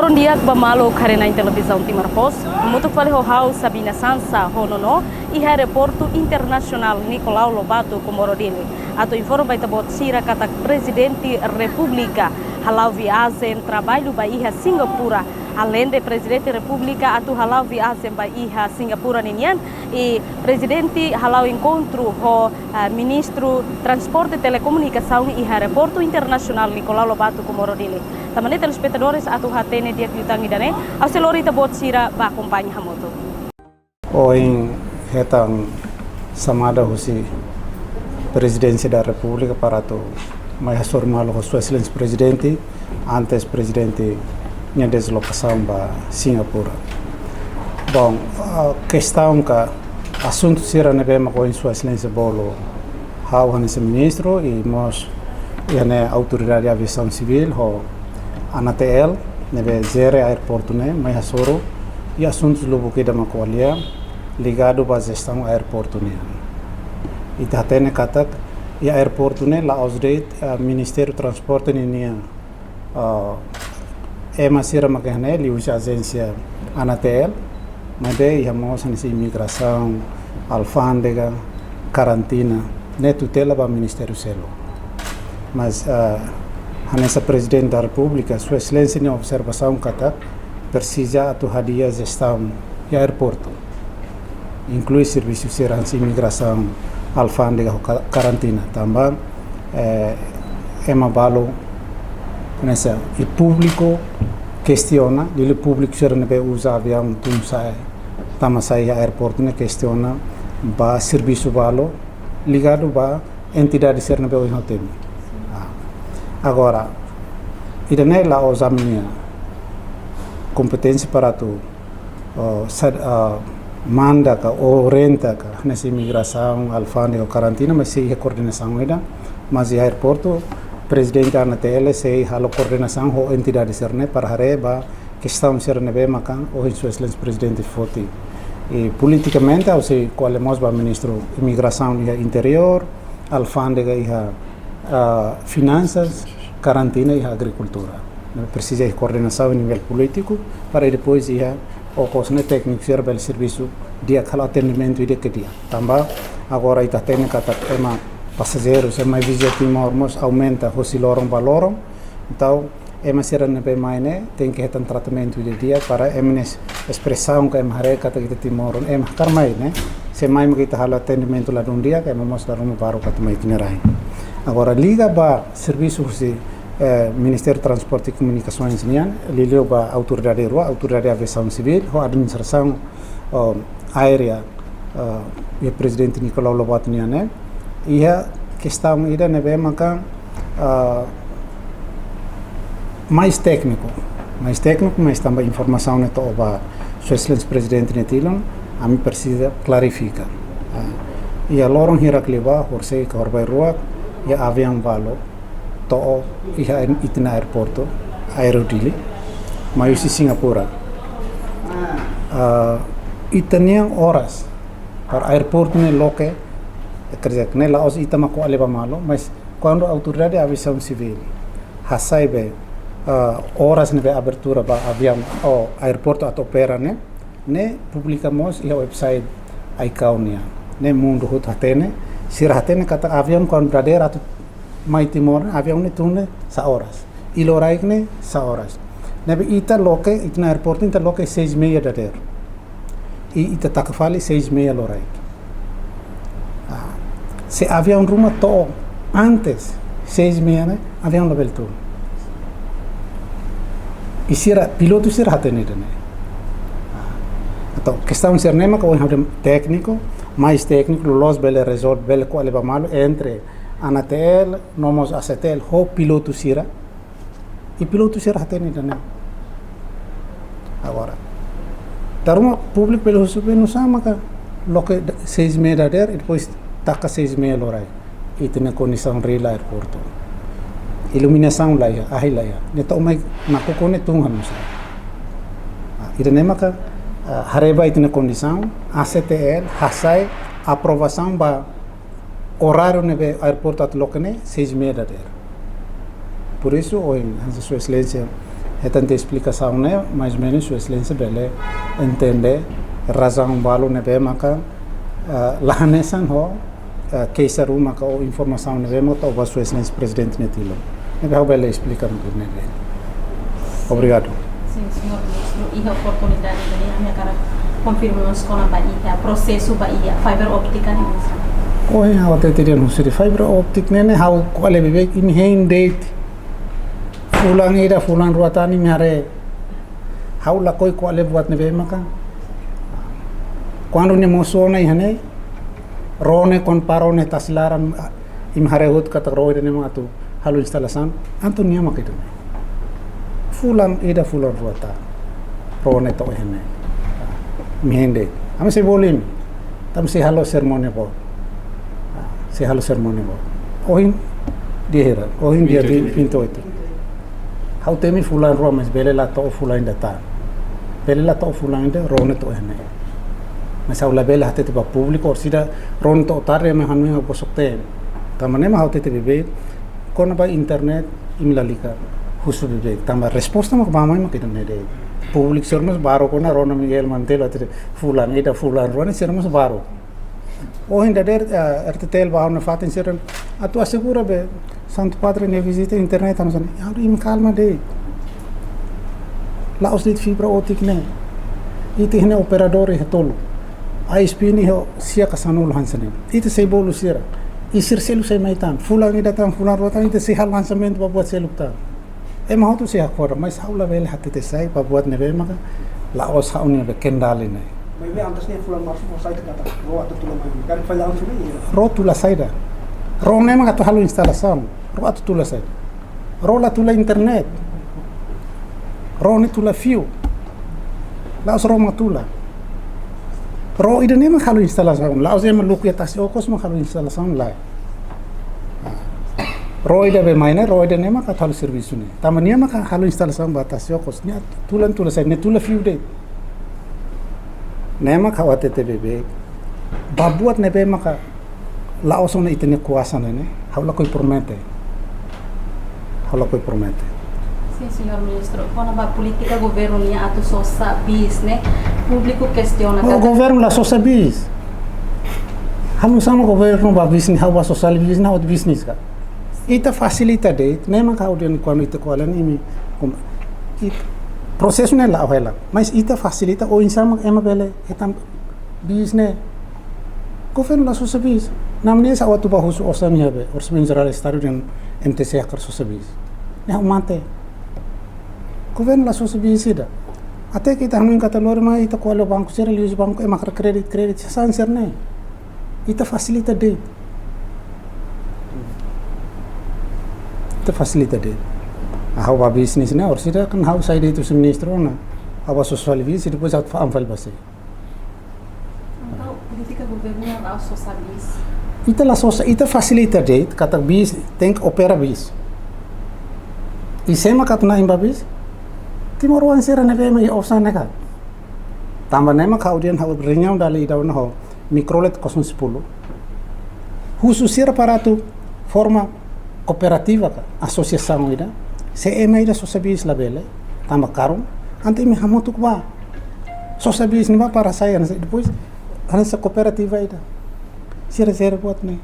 Loron dia bamalo karena em televisão Timor Post, muito fale ho Sabina Sansa honono e aeroporto internacional Nicolau Lobato Comorodile. Ato informa vai tabot sira kata presidente República halau viagem trabalho bahia Singapura. Além de presidente República atu halau viagem bahia Singapura ninian e presidente halau encontro ho ministro transporte e telecomunicação e aeroporto internacional Nicolau Lobato Comorodile. Tamane telespectadores atu hatene dia kiutang idane aselori tabot sira ba acompanha hamoto. Oin hetang samada husi presidência da República para tu mais formal o sua excelência presidente antes presidente minha deslocação para Singapura. Bom, a questão que assunto será nebema com sua excelência bolo hau hanese ministro e nós a autoridade de aviação civil ho ANATL nebe zere aeroporto né mais asoro e assuntos lobo que da macolia ligado para a gestão aeroporto né. E tatene katak e aeroporto né lá aos Ministério do Transporte né masira makahne li usa agência ANATL mas daí chamamos nessa imigração alfândega quarentena né tutela para o Ministério Selo mas nessa presidente da República sua excelência em observação katak precisa atu hadia gestão e aeroporto inclui serviço de segurança imigração alfândega quarentena também balo nessa e público questiona o público ser nebe usa avião tum sai tama sai aeroporto ne questiona ba serviço balo ligado ba entidade ser nebe o hotel agora idane lá os minha competência para tu manda ka orienta ka nessa imigração alfândega quarentena mas se coordenação ida mas o aeroporto presidente da ANATL se halo coordenação ho entidade serne para hareba questão serne be makan o sua excelência presidente foti e politicamente ou se qualemos ba ministro imigração e interior alfândega e finanças quarentena e agricultura precisa de coordenação a nível político para depois ir o cosne técnico ser bel serviço de aquele atendimento e de que dia também agora está tendo que tema passageiros é mais Timor mas aumenta o silorum valorum então é mais ser nebe mais né tem que ter um tratamento de dia para expressão que é mais reca que Timor é mais carmai né se mais que está atendimento lá um dia que é mais dar baru que também itinerário agora liga para serviço se Ministério do Transporte e Comunicações nian liga para autoridade de aviação civil ou administração aérea e presidente Nicolau Lobato nian né e a questão ida nebe makan mais técnico mas também informação neto para sua excelência presidente netilon a mim precisa clarificar e a loron hirakliba horsei ka horbai ruak e avião valo to e a itina aeroporto aerodili mas si Singapura itanian horas para aeroporto ne loke quer que nela os itama ko aleba malo mas quando a autoridade de aviação civil hasaibe horas de abertura para avião ou aeroporto at opera ne publicamos e website icaunia ne mundo hot hatene sir hatene kata avião quando brader at mai Timor avião ne tune sa horas e loraik ne sa horas nebe ita loke itna aeroporto ita loke 6:30 da der e ita takafali 6:30 loraik se avião rumah to antes 6:30 né avião level tu e sira piloto sira hatene né então questão ser nema com o técnico mais técnico los bele resort bele ko aleba malo entre ANATL nomos ACTL ho piloto sira e piloto sira hatene né agora taruma público pelo super no sama ka loke 6:30 der e depois taka 6:30 lorai itu na condição real aeroporto iluminação lá ya ahai lá ya neto mai nakokone tungan musa ida nemaka hareba itu na condição ACTL hasai aprovação ba horário nebe aeroporto at lokane 6:30 der por isso hoje a sua excelência tanta explicação né mais ou menos Sua Excelência bele entender razão balu né bem maka lá nessa ho keisar maka o informação né bem maka o Sua Excelência Presidente netilo né bem bele explicar muito né bem. Obrigado. Sim, senhor ministro, e a oportunidade de minha cara confirmamos com a Bahia, processo Bahia, fiber óptica né ministro. Oh ya waktu itu dia nusiri fiber optic nene how kuale bebek ini hein date fulan ida fulan ruatani mare how la koi kuale buat nebe maka quando ne mosona ihane rone kon parone taslaran imhare hut kata roide ne matu halu instalasan antu nia makitu fulan ida fulan ruata rone to ihane mihende ame se bolim tam se halo sermone bo se halo sermone bo ohin dihera ohin dia pinto itu how temi fulan ro mas belela to fulan data belela to fulan de rone to ihane mas aula bela hate te público sida ron to tarre me hanu ho posokte tamane ma hote te bebe kona ba internet imlalika husu bebe tamba resposta ma ba mai ma kitne de public sermos baro kona ron Miguel Mantel ate fulan eta fulan ron sermos baro o ainda der RTL ba na fatin seran atu assegura be Santo Padre ne visita internet anu sani ya im calma de la os dit fibra optic ne ite hne operador he tolo ISP ni ho sia kasanul hansane ite sei bolu sira isir selu sei maitan fulan ida tan fulan rotan ite sei hal lançamento ba buat selukta ma hotu sei akora mas haula vel hatte te sai ba buat nebe maka la os hauni be kendali ne Maybe antes ni fulan masuk site kata ro atau tulang lagi kan file langsung ini ro tula saida ro ne maka to halu instalação ro atu tula saida ro la tula internet ro ne tula fio la os ro matula ro ida ne maka halu instalação la os ema luku atas okos maka halu instalação la ro ida be maine ro ida ne maka halu serviço ne tamania maka halu instalação batas okos ne tula saida ne tula fio de nema kawate te bebe babuat nebe maka laoson na itene kuasa ne haula koi promete Sim, senhor ministro, quando a política governo nia atu só sabis né público questiona o governo la só sabis halu sama governo ba business hawa social business na business ka ita facilita de nema kauden quando ita kolan imi processo não é lá ela mas ita facilita o insama ema bele etam business governo la sua serviço namne sa watu ba husu osami habe orçamento geral estado de MTC akar sua serviço não mante governo la sua serviço ida até que ita hamin kata lor ma ita ko banco sera lius banco ema kar credit san serne ita facilita de how ba business na or sida kan how side itu ministro na how social visi depois at fa amfal base então política governo nia lá só sabis ita la sosa ita facilita de kata bis tem opera bis e sema katna imba bis timor wan sera na be mai opsa na ka tamba nema kaudien how renyau dali daw na ho microlet 10 husu sira paratu forma cooperativa ka associação ida se emaida só sabis la bele tamba karum ante me hamutuk ba só sabis ni ba para saya depois essa cooperativa ida sira buat ne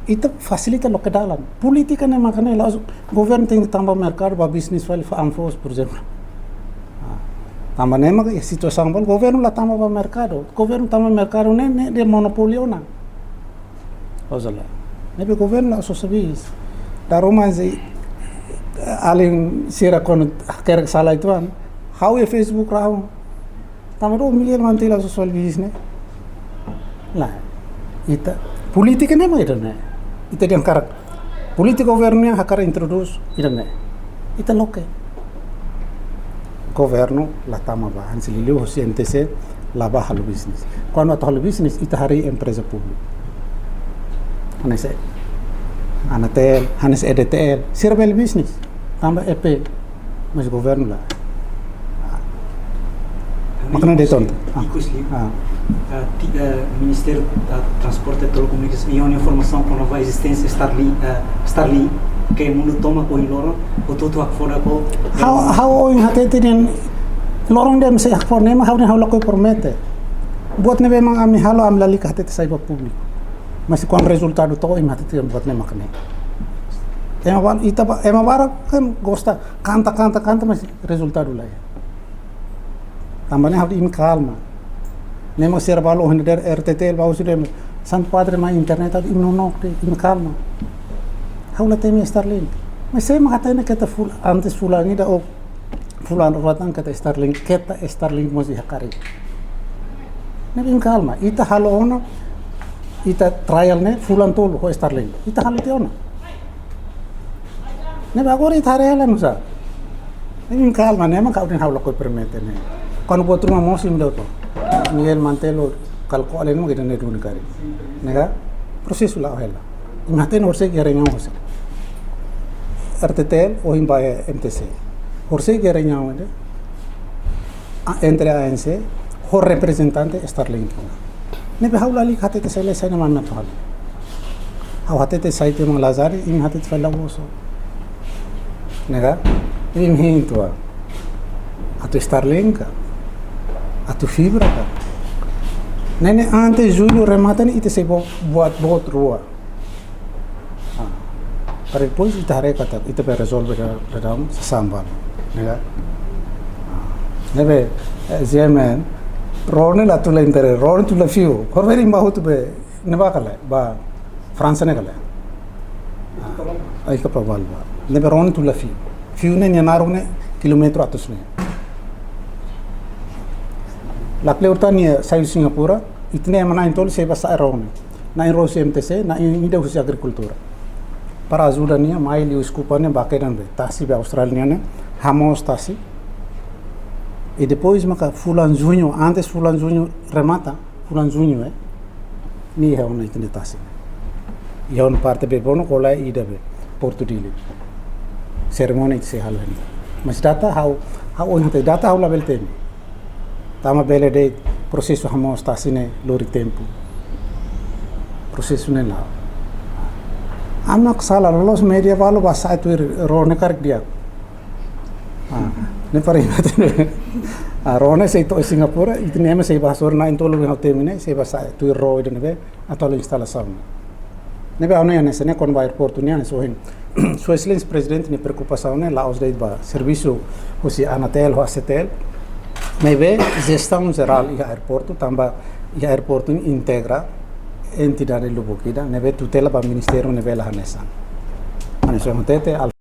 itu facilita lo que dalam política ne makane la governo tem tamba mercado ba business file fa anfos por exemplo tamba ne mak situação bol governo la tamba ba mercado ne de monopolio na ozala ne be governo só sabis da romanzi alin sira kon kerek salah itu an how ya Facebook rahu tamaro Miguel Mantel social business lah ita politika ne mai dane ita yang karak politika governo yang hakar introduce idane ita loke governo la tama ba hansililio hosientese la ba halu business quando at halu business ita hari empresa pública anese Anatel, Hanes EDTL, sirbel business, tambah EP, mas governo lah. Makna de tonto. Ministério da Transporte e Telecomunicações e uma informação com nova existência Starlink que mundo toma com loro o tudo a fora ko How oing hatete nin lorong dem se akfor nema how ni how lako promete. Buat nebe mang ami halo am lali hatete sa iba público. Mas com resultado to im hatete buat nema kene. Ema bara kan gosta canta mas resultado lá. Também how im calma. Nemo servalo hinder RTT bau sudah Sant Padre ma internet im nonok im calma. How na temi Starlink. Mas saya mengatakan kata antes fulan ini dah fulan ruatan kata Starlink masih hakari. Nabi calma. Ita halo ono, ita trial ne fulan tolu ko Starlink. Ita halo ti ono. Nabi agora ita reala nusa. Nabi calma ne kau din halo ko permite ne. Kanu buat rumah mosim dah tu. Miguel Mantelo kalko alen mo kita ne dun kari. Nega proses ulah hela. Imhaten orse gerenya orse. RTTL o imbaye MTC. Orse gerenya ode. Entre ANC o representante Starlink. Nebe haula li khate te sele sana manna thal. Haw hate te saite mang lazari im hate te fala woso. Nega im hintua. Atu Starlink. Atu fibra ka. Nene ante julho remata ni ite se buat rua. Para depois ita hare kata ita pe resolve dalam sambal. Nega. Nebe zemen rone la tula intere rone tula fiu. Horveri mahu tu be neba kala ba France ne kala. Ai ka probal ba. Nebe rone tula fiu. Fiu ne nyanar ne kilometro atus ne. Lakle urtania sair Singapura itne mana intol se basa erone. Na iro MTC na ida usi agricultura. Para ajudania mai li uscupane bakeran be tasi be Australia ne hamos tasi. E depois maka fulan junho antes fulan junho remata fulan junho ni é uma itne tasi. E on parte be bono kola ida be Portudili. Cerimônia se halenda. Mas data how onde data how label tem. Tama bele de processo hamos tasine lori tempo. Processo ne lá. Anak salah lolos media valo basa itu rone karik dia. Ne paringat. Rone se itu Singapura itu nema se basur na intolo no temine se basa itu ro de nebe atau instalação. Nebe auna ne se ne con aeroporto ne so hin. So excelência presidente ne preocupação ne lá os de ba serviço o se Anatel ou Acetel. Nebe gestão geral e aeroporto também e aeroporto integra entidade lubukida nebe tutela para ministério nebe la hanesa. Ane so motete